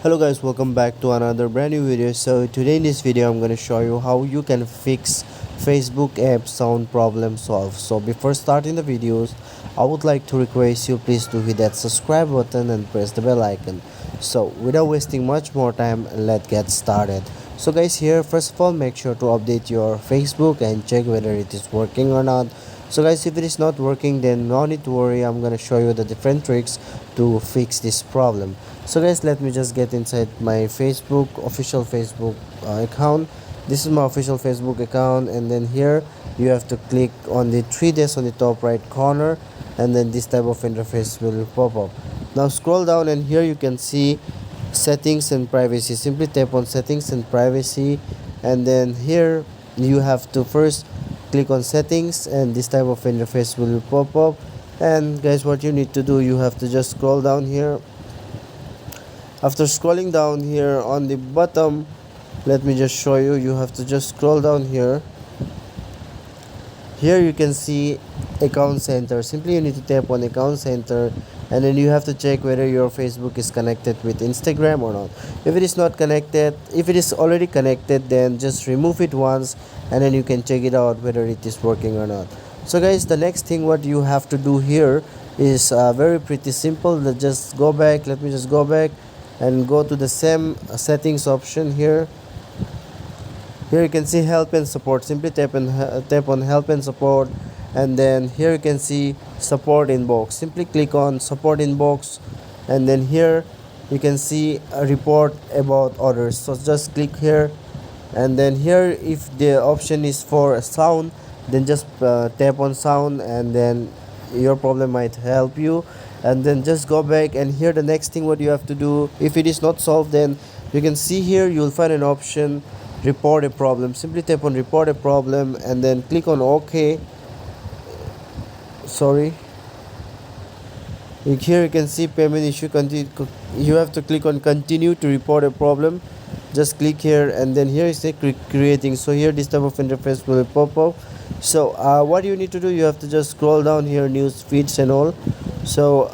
Hello guys, welcome back to another brand new video. So today in this video I'm going to show you how you can fix Facebook app sound problem solved. So before starting the videos, I would like to request you please to hit that subscribe button and press the bell icon. So without wasting much more time, let's get started. So guys, here first of all make sure to update your Facebook and check whether it is working or not. So guys, if it is not working, then no need to worry. I'm gonna show you the different tricks to fix this problem. So guys, let me just get inside my Facebook official Facebook account. This is my official Facebook account, and then here you have to click on the three dots on the top right corner, and then this type of interface will pop up. Now scroll down, and here you can see settings and privacy. Simply tap on settings and privacy, and then here you have to first click on settings, and this type of interface will pop up. And guys, what you need to do, you have to just scroll down here. After scrolling down here on the bottom, let me just show you, you have to just scroll down here. Here you can see account center. Simply you need to tap on account center, and then you have to check whether your Facebook is connected with Instagram or not. If it is not connected, if it is already connected, then just remove it once, and then you can check it out whether it is working or not. So guys, the next thing what you have to do here is very pretty simple. Just go back. Let me just go back and go to the same settings option here. Here you can see help and support. Simply tap on help and support, and then here you can see support inbox. Simply click on support inbox, and then here you can see a report about others. So just click here, and then here if the option is for sound, then just tap on sound, and then your problem might help you. And then just go back, and here the next thing what you have to do, if it is not solved, then you can see here you'll find an option report a problem. Simply tap on report a problem, and then click on OK. Sorry, here you can see payment issue continue. You have to click on continue to report a problem. Just click here, and then here is creating. So here this type of interface will pop up. So what you need to do, you have to just scroll down here, news feeds and all. So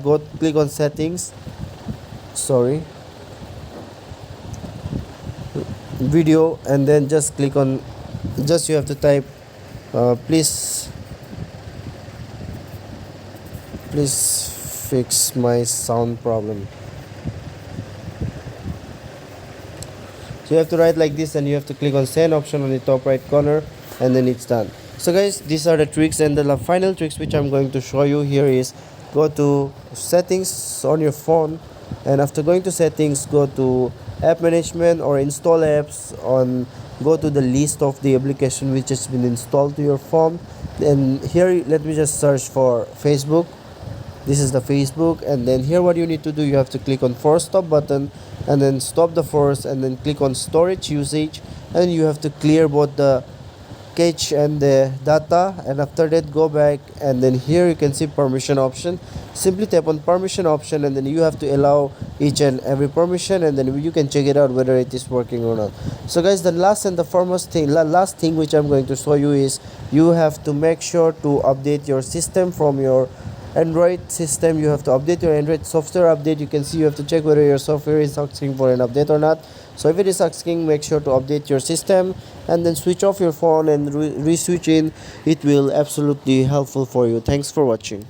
go click on settings, sorry, video, and then just click on, just you have to type please fix my sound problem. So you have to write like this, and you have to click on send option on the top right corner, and then it's done. So guys, these are the tricks, and the final tricks which I'm going to show you here is go to settings on your phone, and after going to settings, go to app management or install apps. Go to the list of the application which has been installed to your phone, and here let me just search for Facebook. This is the Facebook, and then here what you need to do, you have to click on force stop button, and then stop the force, and then click on storage usage, and you have to clear both the cache and the data. And after that, go back, and then here you can see permission option. Simply tap on permission option, and then you have to allow each and every permission, and then you can check it out whether it is working or not. So guys, the last and the foremost thing, last thing which I'm going to show you is you have to make sure to update your system from your Android system. You have to update your Android software update. You can see you have to check whether your software is asking for an update or not. So if it is asking, make sure to update your system, and then switch off your phone and re-switch in. It will absolutely helpful for you. Thanks for watching.